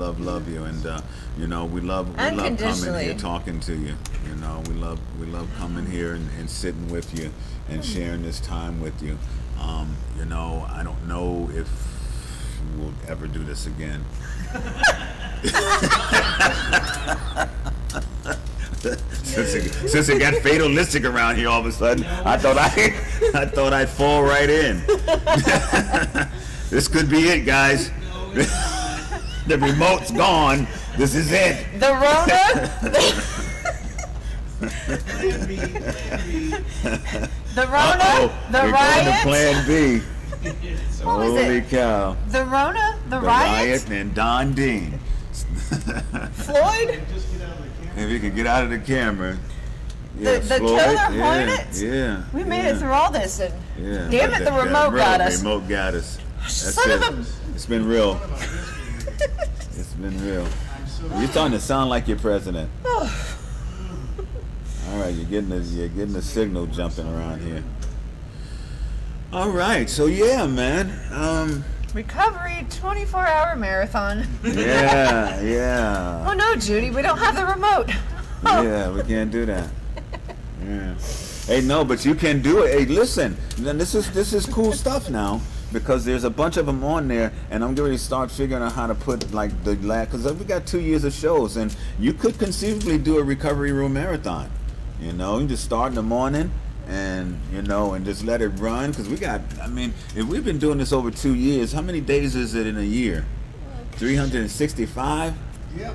you, and you know, we love coming Unconditionally. here, talking to you. You know, we love coming here and sitting with you and sharing this time with you. You know, I don't know if we'll ever do this again. Since it got fatalistic around here all of a sudden, I thought I'd fall right in. This could be it, guys. The remote's gone. This is it. The Rona, Plan B, Plan B. the Rona, Uh-oh, the we're going to riot, Plan B. What was Holy it? cow! the Rona, the The riot, riot and Don Dean. Floyd, Just get out of the camera. If you could get out of the camera. The killer hornets? Yeah. we made yeah. it through all this, and Yeah. damn it, the remote got us. Remote got us. That's Son it. of a- It's been real. What about this game? It's been real. I'm so You're starting to sound like your president. All right, you're getting the signal jumping around here. All right, so yeah, man. Recovery 24-hour marathon. Yeah. Oh no, Judy, we don't have the remote. Yeah, we can't do that. Yeah. Hey, no, but you can do it. Hey, listen, then this is cool stuff now because there's a bunch of them on there, and I'm going to start figuring out how to put like the last because we got 2 years of shows, and you could conceivably do a recovery room marathon. You know, you just start in the morning. And you know, and just let it run because we got. I mean, if we've been doing this over 2 years, how many days is it in a year? 365. Yep.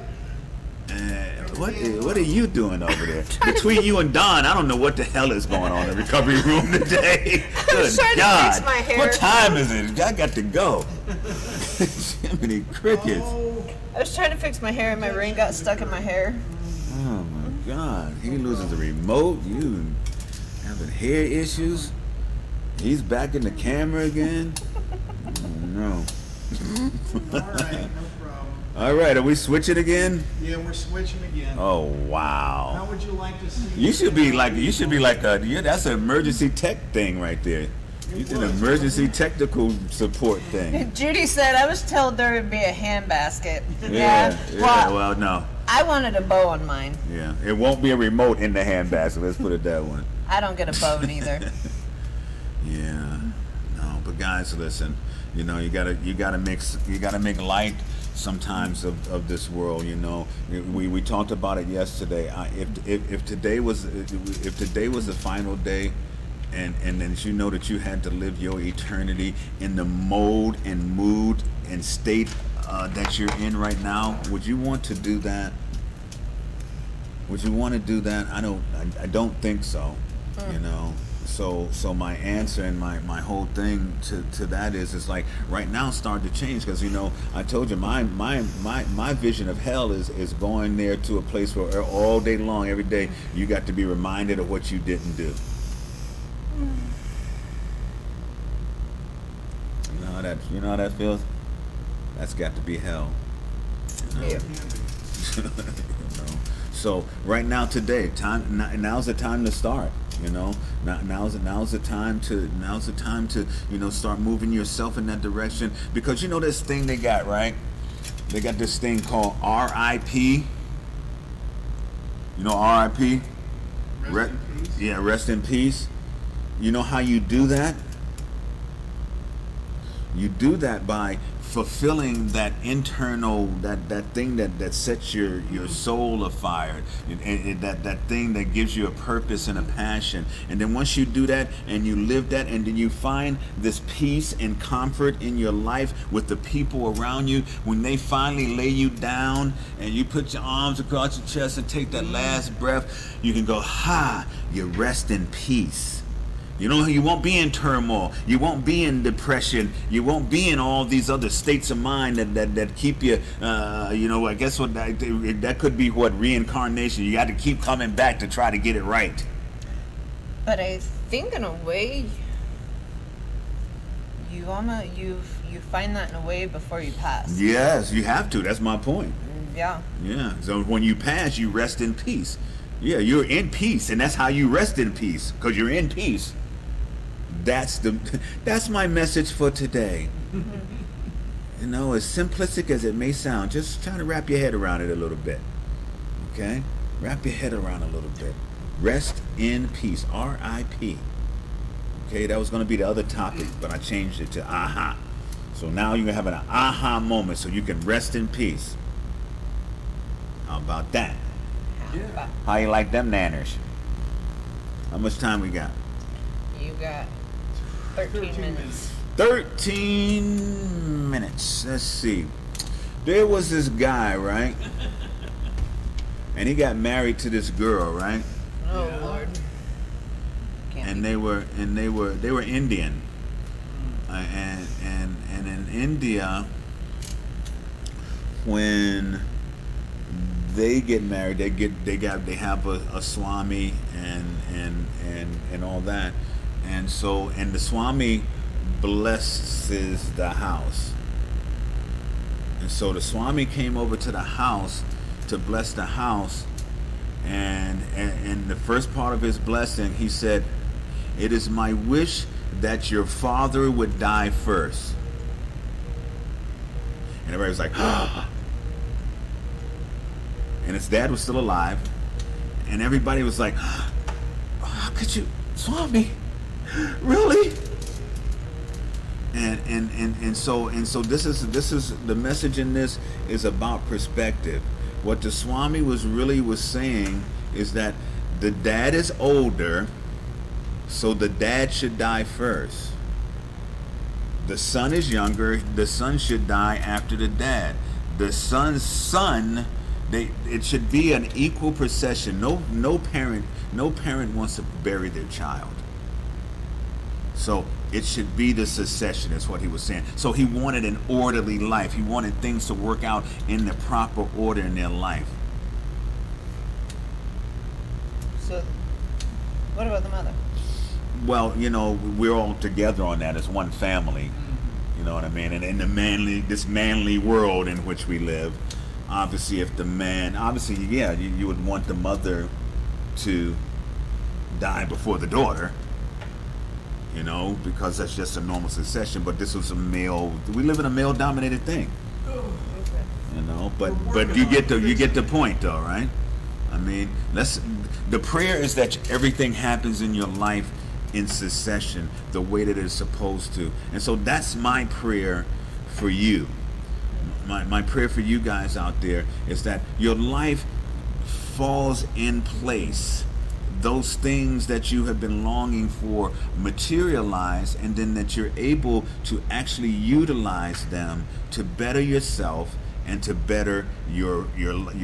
What are you doing over there? Between you and Don, I don't know what the hell is going on in the recovery room today. was Good trying to God! fix my hair. What time is it? I got to go. Jiminy crickets! Oh, I was trying to fix my hair and my ring got stuck in my hair. Oh my God! He loses the remote. You having hair issues? He's back in the camera again. Oh, no. all right, no problem. All right, are we switching again? Yeah, we're switching again. Oh How wow! would you like to see? You should be like that's an emergency tech thing right there. You did an emergency technical support thing. Judy said I was told there would be a handbasket. Yeah. Well, Well, no. I wanted a bow on mine. Yeah. It won't be a remote in the handbasket. Let's put it that way. I don't get a bow neither. Yeah. No, but guys, listen. You know, you gotta make light sometimes of this world. You know, we talked about it yesterday. If today was the final day, and then you know that you had to live your eternity in the mode and mood and state that you're in right now, would you want to do that? Would you want to do that? I don't think so. You know. So my answer and my whole thing to that is like right now starting to change because you know I told you my vision of hell is going there to a place where all day long every day you got to be reminded of what you didn't do. You know how that feels? That's got to be hell. You know? Yeah. You know? So right now today, now's the time to start. You know, now's the time to start moving yourself in that direction, because you know this thing they got, right? They got this thing called RIP. You know RIP? Rest in peace. Yeah, rest in peace. You know how you do that? You do that by fulfilling that internal, that thing that sets your soul afire, and that thing that gives you a purpose and a passion. And then once you do that and you live that, and then you find this peace and comfort in your life with the people around you, when they finally lay you down and you put your arms across your chest and take that last breath, you can go, ha, you rest in peace. You know, you won't be in turmoil. You won't be in depression. You won't be in all these other states of mind that keep you, I guess that could be what reincarnation. You got to keep coming back to try to get it right. But I think in a way, you find that in a way before you pass. Yes, you have to. That's my point. Yeah. Yeah. So when you pass, you rest in peace. Yeah, you're in peace, and that's how you rest in peace, because you're in peace. That's my message for today. You know, as simplistic as it may sound, just try to wrap your head around it a little bit. Okay? Wrap your head around a little bit. Rest in peace. R-I-P. Okay, that was going to be the other topic, but I changed it to aha. So now you're going to have an aha moment so you can rest in peace. How about that? Yeah. How you like them nanners? How much time we got? You got 13 minutes. 13 minutes. Let's see. There was this guy, right? And he got married to this girl, right? Oh Yeah. Lord. Can't And be- they were Indian. And in India, when they get married, they have a swami and all that, and the swami blesses the house, and so the swami came over to the house to bless the house, and the first part of his blessing, he said, "It is my wish that your father would die first." And everybody was like, and his dad was still alive, and everybody was like, "How could you, Swami? Really?" And so this is the message in this is about perspective. What the Swami was saying is that the dad is older, so the dad should die first. The son is younger, the son should die after the dad. The son's son, it should be an equal procession. No parent wants to bury their child. So it should be the succession, is what he was saying. So he wanted an orderly life. He wanted things to work out in the proper order in their life. So, what about the mother? Well, we're all together on that as one family. You know what I mean? And in this manly world in which we live, obviously, you would want the mother to die before the daughter, because that's just a normal succession. But this was we live in a male-dominated thing, but you get the point, though, right? I mean, the prayer is that everything happens in your life in succession the way that it's supposed to. And so that's my prayer for you. My prayer for you guys out there is that your life falls in place. Those things that you have been longing for materialize, and then that you're able to actually utilize them to better yourself and to better your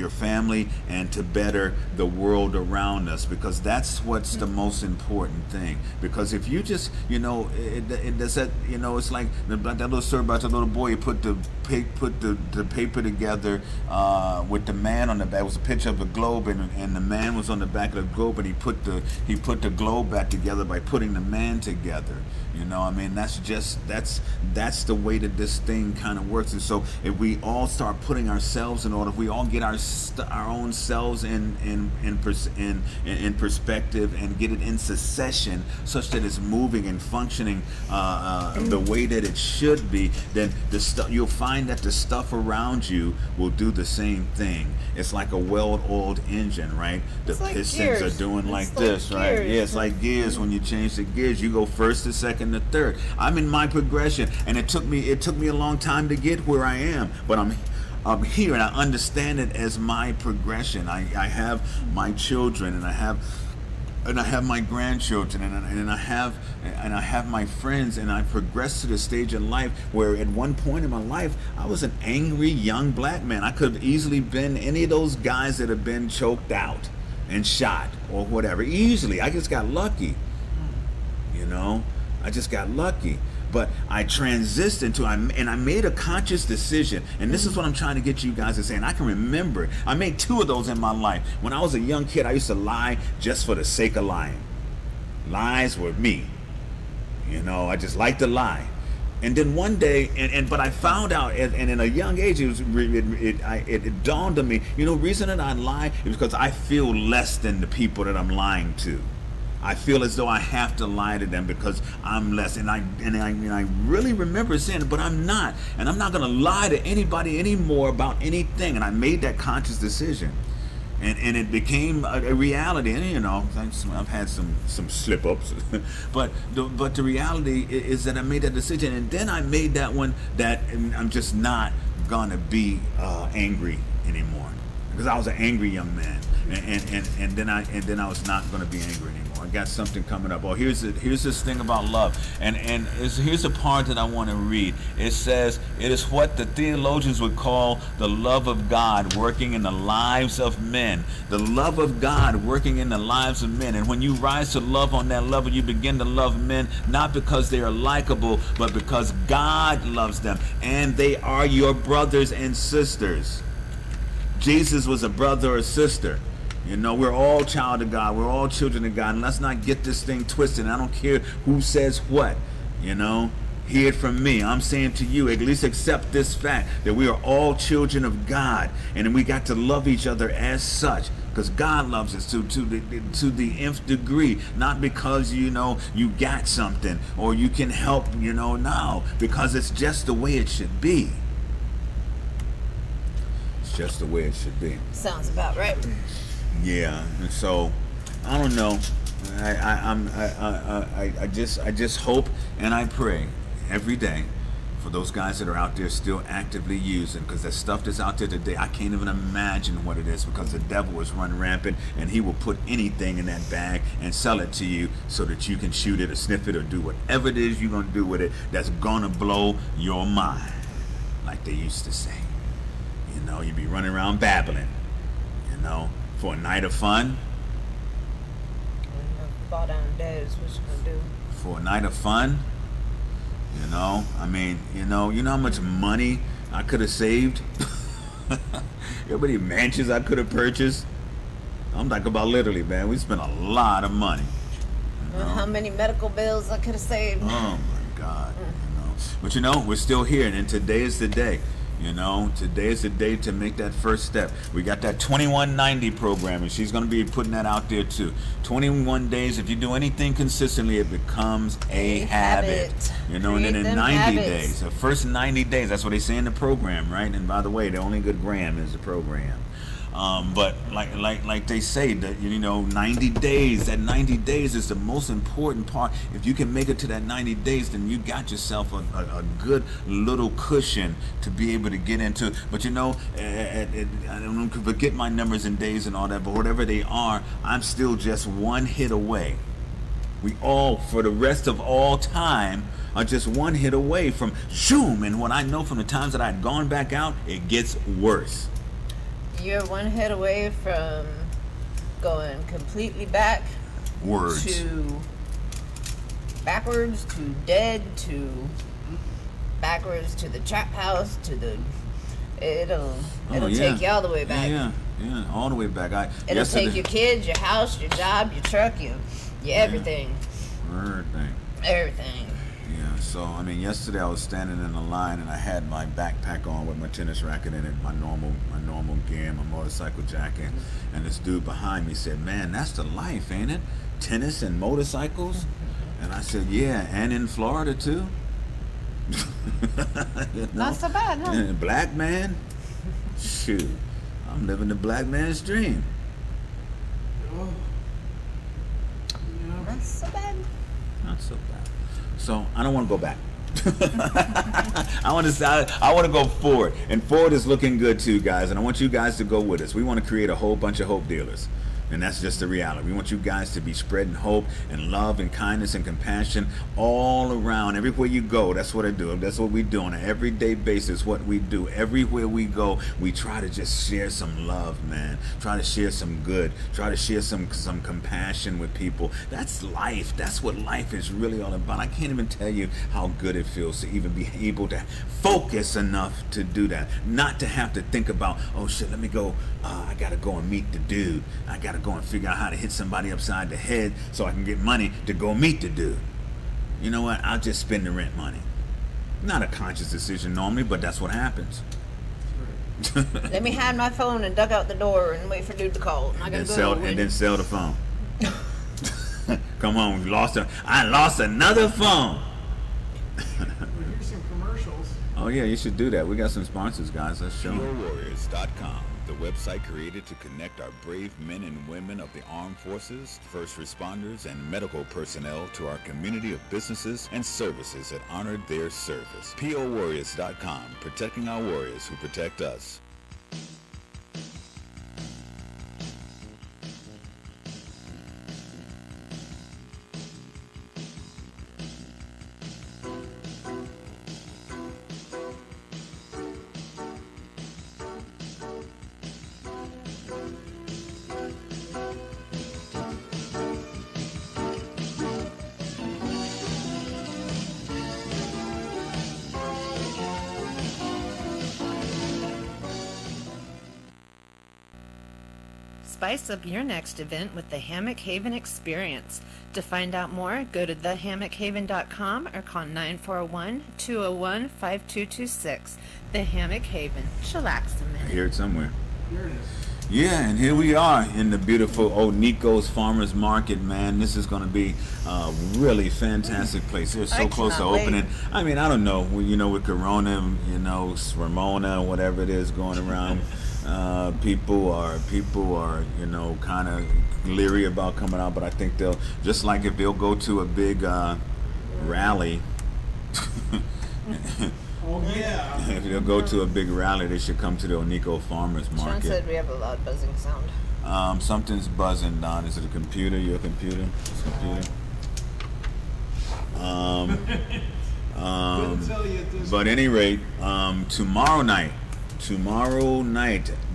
family and to better the world around us, because that's what's the most important thing. Because if you just it's like that little story about the little boy who put the paper together with the man on the back. It was a picture of the globe, and the man was on the back of the globe, and he put the globe back together by putting the man together. I mean, that's the way that this thing kind of works. And so if we all start start putting ourselves in order, if we all get our own selves in perspective and get it in succession, such that it's moving and functioning the way that it should be, then you'll find that the stuff around you will do the same thing. It's like a well-oiled engine, right? The It's like pistons gears. are doing It's like like this, right? gears. Yeah, it's like gears. When you change the gears, you go first to second to third. I'm in my progression, and it took me a long time to get where I am, but I'm here, and I understand it as my progression. I have my children, and I have my grandchildren, and I have my friends, and I progressed to the stage in life where at one point in my life I was an angry young black man. I could have easily been any of those guys that have been choked out and shot or whatever. Easily. I just got lucky. I just got lucky. But I transitioned and I made a conscious decision. And this is what I'm trying to get you guys to say. And I can remember, I made 2 of those in my life. When I was a young kid, I used to lie just for the sake of lying. Lies were me. I just liked to lie. And then one day, but I found out, and in a young age, it dawned on me, reason that I lie is because I feel less than the people that I'm lying to. I feel as though I have to lie to them because I'm less, and I really remember saying, but I'm not, and I'm not going to lie to anybody anymore about anything. And I made that conscious decision, and it became a reality. And I've had some slip ups, but the reality is that I made that decision, and then I made that one that I'm just not gonna be angry anymore, because I was an angry young man, and then I was not gonna be angry anymore. I got something coming up. Oh, here's this thing about love, and here's the part that I want to read. It says, it is what the theologians would call the love of God working in the lives of men. The love of God working in the lives of men. And when you rise to love on that level, you begin to love men, not because they are likable, but because God loves them, and they are your brothers and sisters. Jesus was a brother or sister. We're all child of God. We're all children of God. And let's not get this thing twisted. I don't care who says what. Hear it from me. I'm saying to you, at least accept this fact that we are all children of God. And we got to love each other as such. Because God loves us to the nth degree. Not because, you got something or you can help, no. Because it's just the way it should be. It's just the way it should be. Sounds about right. Yeah, and so I don't know. I just hope and I pray every day for those guys that are out there still actively using, because the stuff that's out there today, I can't even imagine what it is, because the devil is run rampant and he will put anything in that bag and sell it to you so that you can shoot it or sniff it or do whatever it is you're going to do with it that's going to blow your mind, like they used to say. You'd be running around babbling, for a night of fun. Fall down dead is what you gonna do. For a night of fun, I mean, you know how much money I could have saved. How many mansions I could have purchased. I'm talking about literally, man. We spent a lot of money. How many medical bills I could have saved. Oh my God. But we're still here, and today is the day. Today is the day to make that first step. We got that 2190 program, and she's going to be putting that out there too. 21 days. If you do anything consistently, it becomes a habit. And then in 90 days, the first 90 days, that's what they say in the program, right? And by the way, the only good gram is the program. But like they say that 90 days. That 90 days is the most important part. If you can make it to that 90 days, then you got yourself a good little cushion to be able to get into. But I don't forget my numbers and days and all that. But whatever they are, I'm still just one hit away. We all, for the rest of all time, are just one hit away from zoom. And what I know from the times that I'd gone back out, it gets worse. You're one hit away from going completely back. Words. To backwards, to dead, to backwards, to the trap house, to the... It'll take you all the way back. Yeah, all the way back. It'll take your kids, your house, your job, your truck, your everything. Everything. Everything. Yeah, so I mean, yesterday I was standing in the line and I had my backpack on with my tennis racket in it, my normal gear, my motorcycle jacket, and this dude behind me said, "Man, that's the life, ain't it? Tennis and motorcycles." And I said, "Yeah, and in Florida too." You know? Not so bad, huh? And black man, shoot, I'm living the black man's dream. Oh. Yeah. Not so bad. Not so bad. So I don't want to go back. I want to go forward, and forward is looking good too, guys. And I want you guys to go with us. We want to create a whole bunch of hope dealers. And that's just the reality. We want you guys to be spreading hope and love and kindness and compassion all around. Everywhere you go, that's what I do. That's what we do on an everyday basis, what we do. Everywhere we go, we try to just share some love, man. Try to share some good. Try to share some compassion with people. That's life. That's what life is really all about. I can't even tell you how good it feels to even be able to focus enough to do that. Not to have to think about, oh shit, let me go. I got to go and meet the dude. I got to go and figure out how to hit somebody upside the head so I can get money to go meet the dude. You know what? I'll just spend the rent money. Not a conscious decision normally, but that's what happens. Let me hide my phone and duck out the door and wait for dude to call. And Then sell the phone. Come on, I lost another phone. Well, here's some commercials. Oh yeah, you should do that. We got some sponsors, guys. Let's show them. PureWarriors.com, the website created to connect our brave men and women of the armed forces, first responders, and medical personnel to our community of businesses and services that honor their service. PureWarriors.com, protecting our warriors who protect us. Spice up your next event with the Hammock Haven Experience. To find out more, go to thehammockhaven.com or call 941-201-5226. The Hammock Haven. Chillax a I minute. hear it somewhere. Here it is. Yeah, and here we are in the beautiful old Nico's Farmers Market, man. This is going to be a really fantastic place. They're so I close to cannot wait. opening. I mean, I don't know, with Corona, Ramona, whatever it is going around, people are, kind of leery about coming out, but I think they'll, just like if they'll go to a big rally, Oh, yeah. if they'll go to a big rally, they should come to the Onico Farmers Sean Market. said we have a loud buzzing sound. Something's buzzing, Don. Is it a computer? Your computer? It's a computer. Couldn't tell you at this But at any rate, tomorrow night,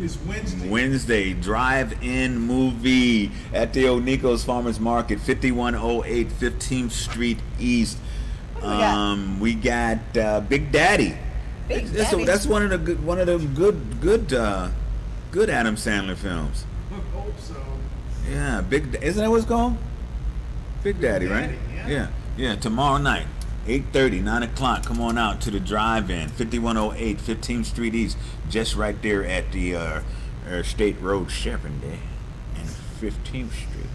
It's Wednesday. Wednesday, drive-in movie at the Onico's Farmers Market, 5108 15th Street East. We got Big Daddy. Big Daddy. That's one of the good Adam Sandler films. I hope so. Yeah, isn't that what it's called? Big Daddy, right? Daddy, Yeah. Tomorrow night, 8:30, 9 o'clock. Come on out to the drive-in, 5108 15th Street East, just right there at the State Road 70 and 15th Street.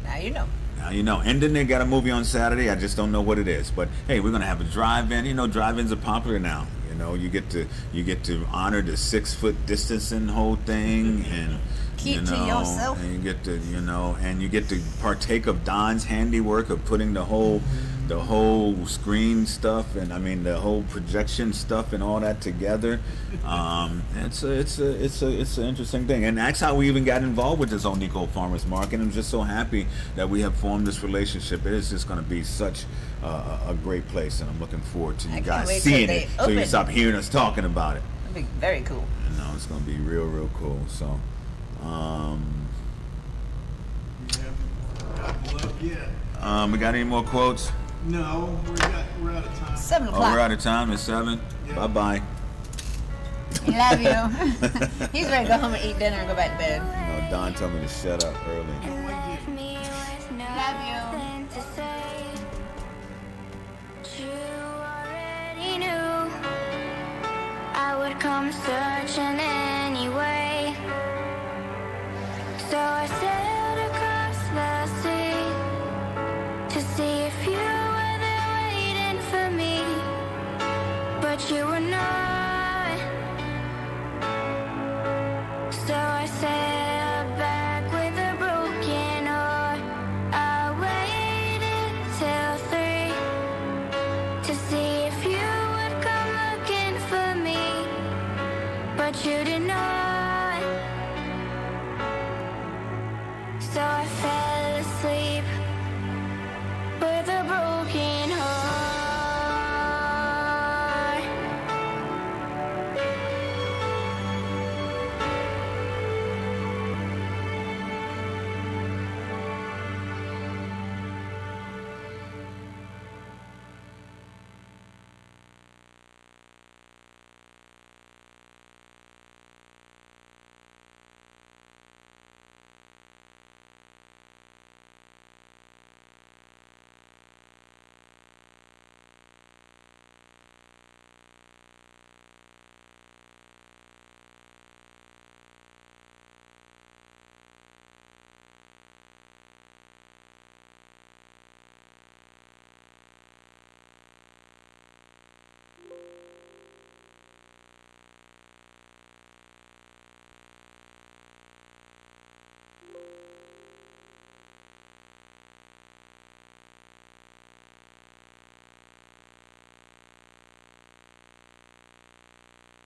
Now you know. Now you know. And then they got a movie on Saturday. I just don't know what it is. But hey, we're gonna have a drive-in. Drive-ins are popular now. You get to honor the 6-foot distancing whole thing, and Keep to yourself. and you get to and you get to partake of Don's handiwork of putting the whole screen stuff, and I mean the whole projection stuff and all that together. It's an interesting thing, and that's how we even got involved with this Onico Farmers Market. I'm just so happy that we have formed this relationship. It is just going to be such a great place, and I'm looking forward to you I can't guys wait till seeing they it, so you open. can stop hearing us talking about it. That'd be very cool. It's going to be real cool. So. Got love yet. We got any more quotes? No, we're out of time. 7 Oh, o'clock. we're out of time. It's 7. Yeah. Bye-bye. We love you. He's ready to go home and eat dinner and go back to bed. Don told me to shut up early. And left me with Love you. nothing to say. come searching anyway. So I sailed across the sea to see if you were there waiting for me, but you were not. So I sailed back with a broken heart. I waited till 3 to see if you would come looking for me, but you did not. So I fell asleep